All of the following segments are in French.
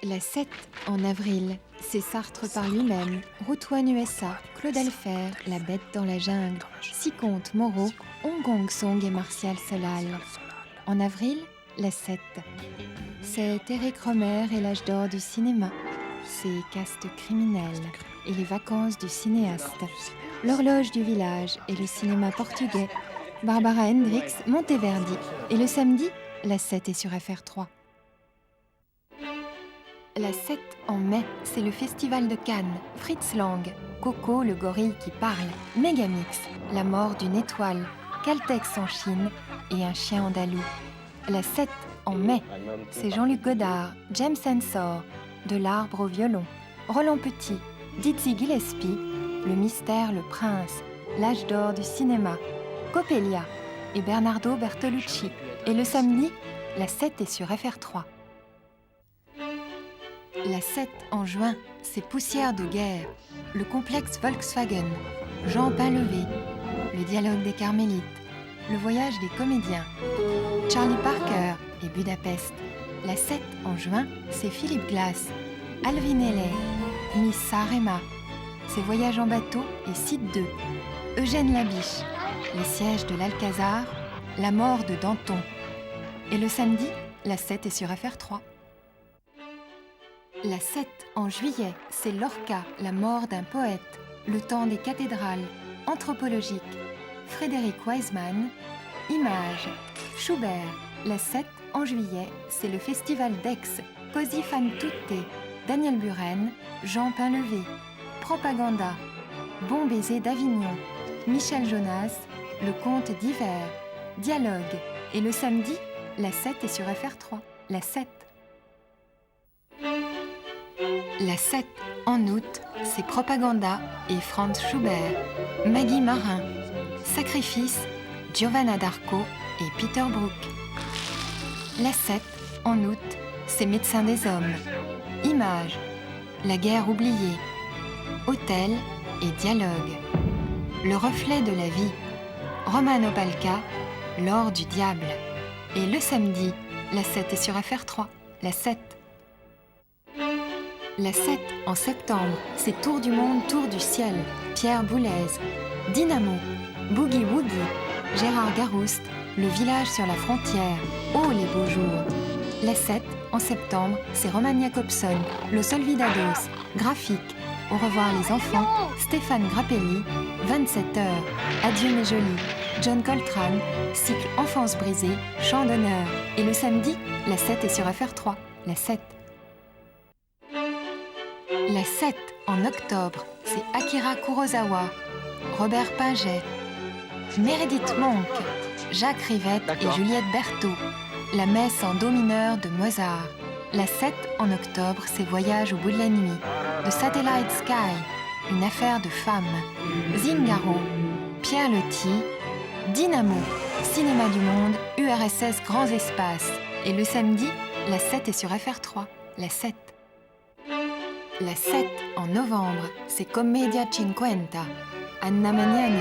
La 7 en avril, c'est Sartre par lui-même, Route One USA, Claude Alfer, La bête dans la jungle, Six contes Moreau, Hong Kong Song et Martial Solal. En avril, la 7. C'est Eric Romer et l'âge d'or du cinéma. C'est Caste criminel et les vacances du cinéaste. L'horloge du village et le cinéma portugais. Barbara Hendricks, Monteverdi. Et le samedi, la 7 est sur FR3. La 7 en mai, c'est le festival de Cannes, Fritz Lang, Coco le gorille qui parle, Megamix, la mort d'une étoile, Caltex en Chine et un chien andalou. La 7 en mai, c'est Jean-Luc Godard, James Ensor, De l'arbre au violon, Roland Petit, Dizzy Gillespie, Le mystère, le prince, L'âge d'or du cinéma, Coppelia et Bernardo Bertolucci. Et le samedi, la 7 est sur FR3. La 7 en juin, c'est Poussière de guerre, le complexe Volkswagen, Jean Painlevé, le dialogue des Carmélites, le voyage des comédiens, Charlie Parker et Budapest. La 7 en juin, c'est Philippe Glass, Alvin Ailey, Miss Sarema, ses voyages en bateau et Site 2, Eugène Labiche, les sièges de l'Alcazar, la mort de Danton. Et le samedi, la 7 est sur FR3. La 7 en juillet, c'est Lorca, la mort d'un poète, le temps des cathédrales, anthropologique, Frédéric Wiseman, Images, Schubert. La 7 en juillet, c'est le festival d'Aix, Così fan tutte, Daniel Buren, Jean Painlevé, Propaganda, Bon baiser d'Avignon, Michel Jonas, Le conte d'hiver, Dialogue. Et le samedi, la 7 est sur FR3. La 7. La 7 en août, c'est Propaganda et Franz Schubert, Maggie Marin, Sacrifice, Giovanna d'Arco et Peter Brook. La 7 en août, c'est Médecins des hommes, Images, La guerre oubliée, Hôtel et Dialogue. Le reflet de la vie, Roman Opalka, L'or du diable. Et le samedi, la 7 est sur FR3. La 7. La 7 en septembre, c'est Tour du monde, Tour du ciel, Pierre Boulez, Dynamo, Boogie Woogie, Gérard Garouste, Le village sur la frontière, Oh les beaux jours. La 7 en septembre, c'est Roman Jakobson, Los Olvidados, Graphique, Au revoir les enfants, Stéphane Grappelli, 27 heures, Adieu mes jolis, John Coltrane, cycle Enfance brisée, Chant d'honneur. Et le samedi, la 7 est sur FR3. La 7. La 7 en octobre, c'est Akira Kurosawa, Robert Pinget, Meredith Monk, Jacques Rivette et Juliette Berthaud, La messe en do mineur de Mozart. La 7 en octobre, c'est Voyage au bout de la nuit, de Satellite Sky, Une affaire de femme, Zingaro, Pierre Loti, Dynamo, Cinéma du monde, URSS Grands Espaces. Et le samedi, la 7 est sur FR3. La 7. La 7 en novembre, c'est Commedia Cinquanta, Anna Magnani,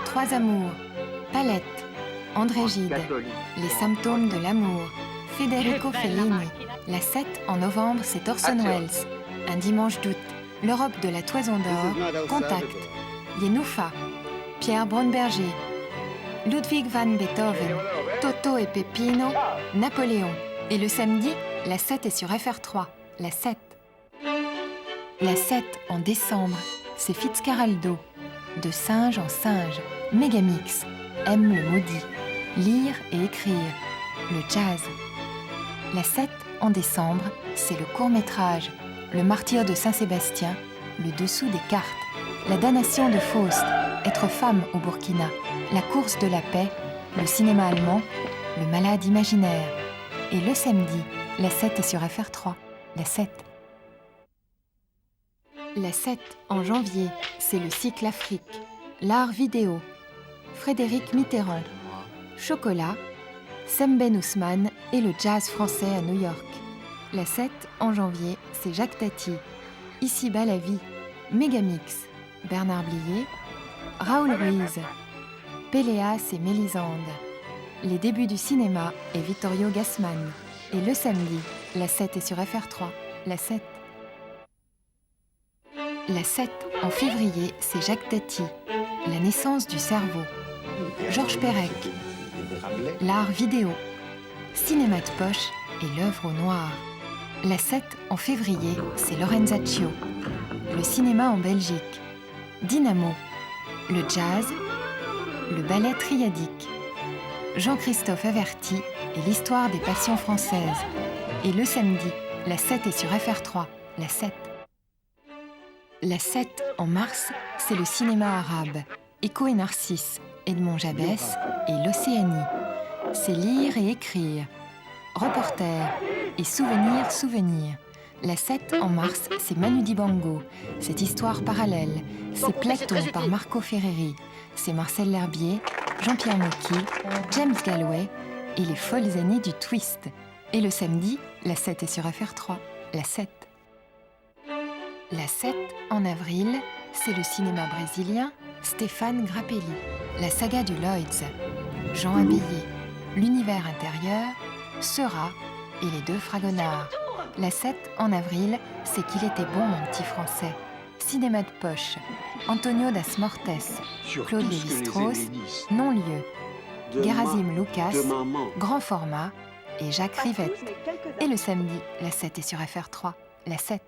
Trois amours, Palette, André Gide, Les symptômes de l'amour, Federico Fellini. La 7 en novembre, c'est Orson Welles, Un dimanche d'août, L'Europe de la toison d'or, Contact, Yenoufa, Pierre Braunberger, Ludwig van Beethoven, Toto et Peppino, Napoléon. Et le samedi, la 7 est sur FR3. La 7. La 7 en décembre, c'est Fitzcarraldo, De singe en singe, Megamix, Aime le maudit, Lire et écrire, le jazz. La 7 en décembre, c'est le court-métrage, Le martyr de Saint-Sébastien, Le dessous des cartes, La damnation de Faust, Être femme au Burkina, La course de la paix, Le cinéma allemand, Le malade imaginaire. Et le samedi, la 7 est sur FR3. La 7. La 7 en janvier, c'est le cycle Afrique, l'art vidéo, Frédéric Mitterrand, Chocolat, Semben Ousmane et le jazz français à New York. La 7 en janvier, c'est Jacques Tati, Ici-bas la vie, Megamix, Bernard Blier, Raoul Ruiz, Péléas et Mélisande, Les débuts du cinéma et Vittorio Gassman. Et le samedi, la 7 est sur FR3. la 7. La 7, en février, c'est Jacques Tati, La naissance du cerveau. Georges Perec, L'art vidéo. Cinéma de poche et l'œuvre au noir. La 7, en février, c'est Lorenzaccio, Le cinéma en Belgique. Dynamo, le jazz, le ballet triadique. Jean-Christophe Averti et l'histoire des passions françaises. Et le samedi, la 7 est sur FR3, la 7. La 7, en mars, c'est le cinéma arabe. Echo et Narcisse, Edmond Jabès et l'Océanie. C'est lire et écrire. Reporter et souvenir. La 7, en mars, c'est Manu Dibango. Cette histoire parallèle. C'est Platon par Marco Ferreri. C'est Marcel L'Herbier, Jean-Pierre Mocky, James Galway et les folles années du twist. Et le samedi, la 7 est sur FR3, la 7. La 7, en avril, c'est le cinéma brésilien Stéphane Grappelli. La saga du Lloyds, Jean Abéillé, L'univers intérieur, Seurat et les deux Fragonard. La 7, en avril, c'est Qu'il était bon, mon petit français. Cinéma de poche, Antonio Das Mortes, Claude Lévi-Strauss, Non-lieu, Gerasim Lucas, Grand format et Jacques Rivette. Et le samedi, la 7 est sur FR3, la 7.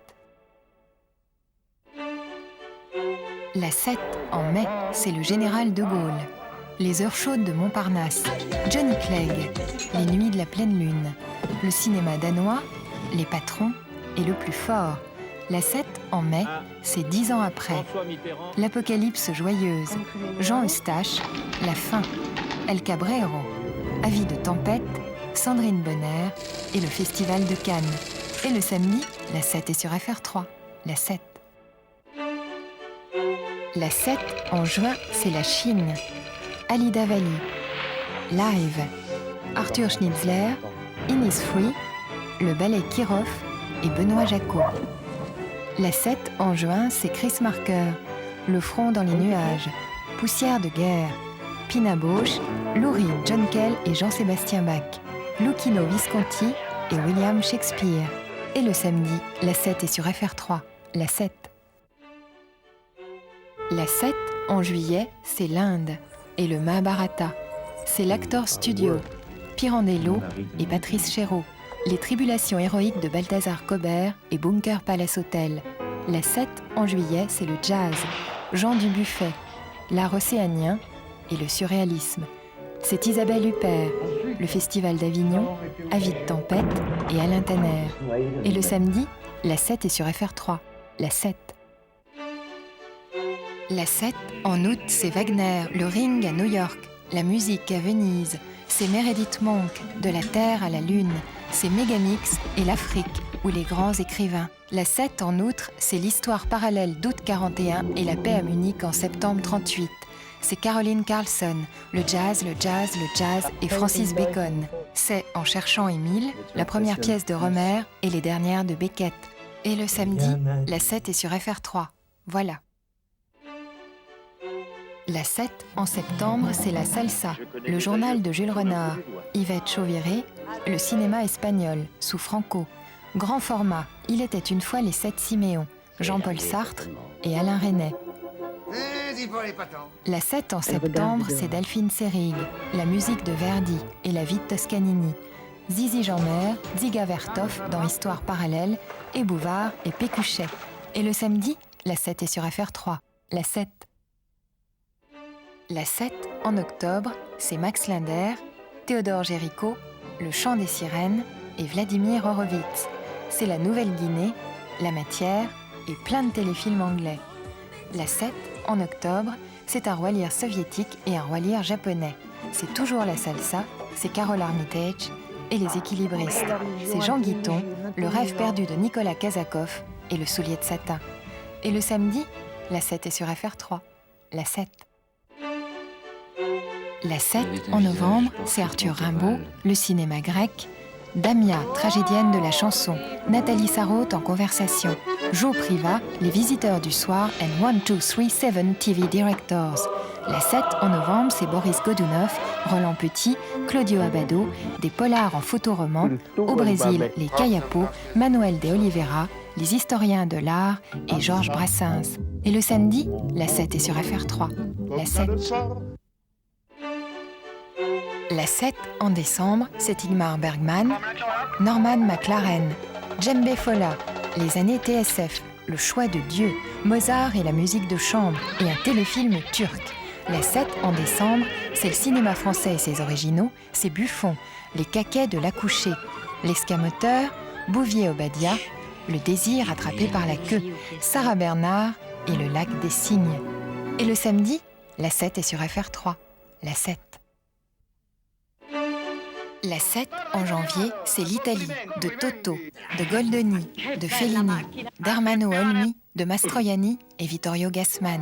La 7, en mai, c'est le général de Gaulle. Les heures chaudes de Montparnasse, Johnny Clegg, Les nuits de la pleine lune, le cinéma danois, Les patrons et Le plus fort. La 7, en mai, c'est 10 ans après. L'apocalypse joyeuse, Jean Eustache, La fin, El Cabrero, Avis de tempête, Sandrine Bonner et le Festival de Cannes. Et le samedi, la 7 est sur FR3, la 7. La 7, en juin, c'est la Chine. Alida Valli, Live, Arthur Schnitzler, Innisfree, le ballet Kirov et Benoît Jacot. La 7, en juin, c'est Chris Marker, Le front dans les nuages, Poussière de guerre, Pina Bausch, Lou Reed, John Kell et Jean-Sébastien Bach, Lucchino Visconti et William Shakespeare. Et le samedi, la 7 est sur FR3, la 7. La 7, en juillet, c'est l'Inde et le Mahabharata. C'est l'Actor Studio, Pirandello et Patrice Chéreau. Les tribulations héroïques de Balthazar Cobert et Bunker Palace Hotel. La 7, en juillet, c'est le jazz, Jean Dubuffet, l'art océanien et le surréalisme. C'est Isabelle Huppert, le Festival d'Avignon, Avis de tempête et Alain Tanner. Et le samedi, la 7 est sur FR3, la 7. La 7, en août, c'est Wagner, le Ring à New York, la musique à Venise. C'est Meredith Monk, de la Terre à la Lune. C'est Megamix et l'Afrique, ou les grands écrivains. La 7, en outre, c'est l'histoire parallèle d'août 41 et la paix à Munich en septembre 38. C'est Caroline Carlson, le jazz et Francis Bacon. C'est En cherchant Émile, la première pièce de Rohmer et les dernières de Beckett. Et le samedi, la 7 est sur FR3. Voilà. La 7, en septembre, c'est la Salsa, le journal de Jules Renard. Yvette Chauviré, le cinéma espagnol, sous Franco. Grand format, Il était une fois les 7 Siméons, Jean-Paul Sartre et Alain Resnais. La 7, en septembre, c'est Delphine Seyrig, la musique de Verdi et la vie de Toscanini. Zizi Jeanmaire, Dziga Vertov dans Histoire parallèle, et Bouvard et Pécuchet. Et le samedi, la 7 est sur FR3, la 7. La 7, en octobre, c'est Max Linder, Théodore Géricault, Le chant des sirènes et Vladimir Horowitz. C'est la Nouvelle-Guinée, La matière et plein de téléfilms anglais. La 7, en octobre, c'est un roi lyre soviétique et un roi lyre japonais. C'est toujours la salsa, c'est Carole Armitage et les équilibristes. C'est Jean Guiton, Le rêve perdu de Nicolas Kazakov et Le soulier de satin. Et le samedi, la 7 est sur FR3, la 7. La 7, en novembre, c'est Arthur Rimbaud, le cinéma grec, Damia, tragédienne de la chanson, Nathalie Sarraute en conversation, Jo Privat, les visiteurs du soir and 1, 2, 3, 7 TV Directors, La 7, en novembre, c'est Boris Godunov, Roland Petit, Claudio Abbado, des polars en photoroman, au Brésil, les Kayapos, Manuel de Oliveira, les historiens de l'art et Georges Brassens. Et le samedi, la 7 est sur FR3. La 7. La 7, en décembre, c'est Ingmar Bergman, Norman McLaren, Djembe Fola, les années TSF, Le choix de Dieu, Mozart et la musique de chambre et un téléfilm turc. La 7, en décembre, c'est le cinéma français et ses originaux, c'est Buffon, Les caquets de l'accouché, L'escamoteur, Bouvier Obadia, Le désir attrapé par la queue, Sarah Bernard et Le lac des cygnes. Et le samedi, la 7 est sur FR3. La 7. La 7, en janvier, c'est l'Italie, de Toto, de Goldoni, de Fellini, d'Ermanno Olmi, de Mastroianni et Vittorio Gassman.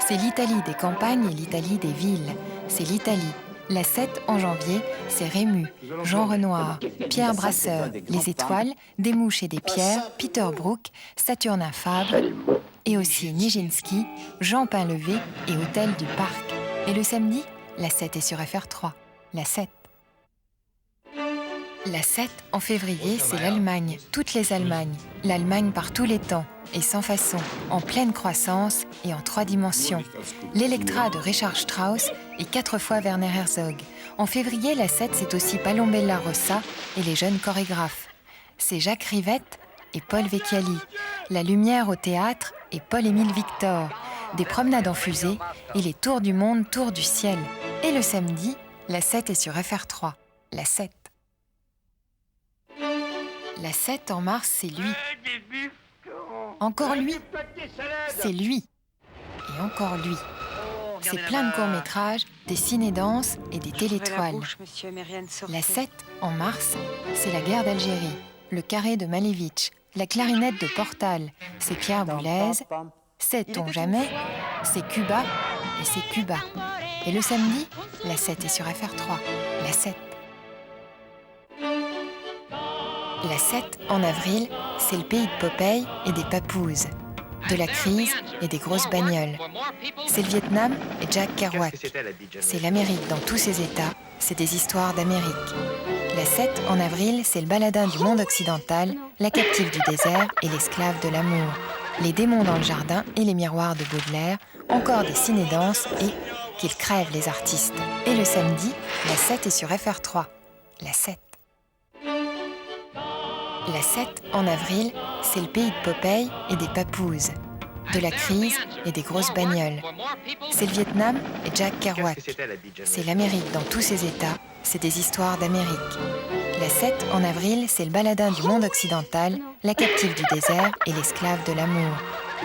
C'est l'Italie des campagnes et l'Italie des villes. C'est l'Italie. La 7, en janvier, c'est Rému, Jean Renoir, Pierre Brasseur, Les Étoiles, Des mouches et des pierres, Peter Brook, Saturnin Fabre, et aussi Nijinsky, Jean Painlevé et Hôtel du Parc. Et le samedi, la 7 est sur FR3. La 7. La 7, en février, c'est l'Allemagne, toutes les Allemagnes. L'Allemagne par tous les temps et sans façon, en pleine croissance et en 3 dimensions. L'Electra de Richard Strauss et 4 fois Werner Herzog. En février, la 7, c'est aussi Palombella Rossa et les jeunes chorégraphes. C'est Jacques Rivette et Paul Vecchiali. La lumière au théâtre et Paul-Émile Victor. Des promenades en fusée et les tours du monde, tours du ciel. Et le samedi, la 7 est sur FR3. La 7. La 7, en mars, c'est lui. Encore lui. C'est lui. Et encore lui. C'est plein de courts-métrages, des ciné-danses et des télétoiles. La 7, en mars, c'est la guerre d'Algérie, le carré de Malevitch, la clarinette de Portal, c'est Pierre Boulez, Sait-on jamais, c'est Cuba et c'est Cuba. Et le samedi, la 7 est sur FR3. La 7. La 7, en avril, c'est le pays de Popeye et des papouses, de la crise et des grosses bagnoles. C'est le Vietnam et Jack Kerouac. C'est l'Amérique dans tous ses états, c'est des histoires d'Amérique. La 7, en avril, c'est le baladin du monde occidental, la captive du désert et l'esclave de l'amour. Les démons dans le jardin et les miroirs de Baudelaire, encore des ciné-danses et qu'ils crèvent les artistes. Et le samedi, la 7 est sur FR3. La 7. La 7, en avril, c'est le pays de Popeye et des papouses, de la crise et des grosses bagnoles. C'est le Vietnam et Jack Kerouac. C'est l'Amérique dans tous ses états, c'est des histoires d'Amérique. La 7, en avril, c'est le baladin du monde occidental, la captive du désert et l'esclave de l'amour.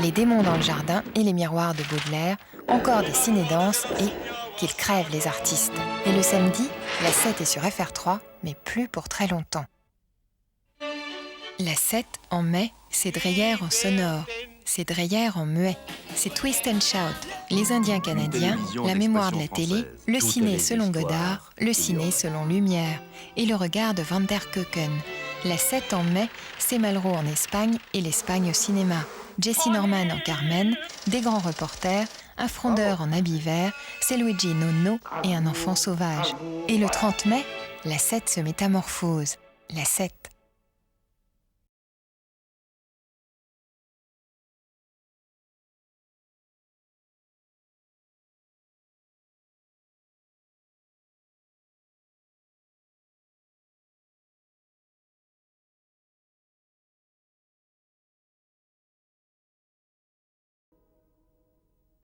Les démons dans le jardin et les miroirs de Baudelaire, encore des ciné-danses et qu'ils crèvent les artistes. Et le samedi, la 7 est sur FR3, mais plus pour très longtemps. La 7, en mai, c'est Dreyer en sonore, c'est Dreyer en muet, c'est Twist and Shout, les Indiens canadiens, la mémoire de la télé, le ciné selon Godard, le ciné selon Lumière et le regard de Van der Keuken. La 7, en mai, c'est Malraux en Espagne et l'Espagne au cinéma, Jesse Norman en Carmen, des grands reporters, un frondeur en habit vert, c'est Luigi Nonno et un enfant sauvage. Et le 30 mai, la 7 se métamorphose, la 7.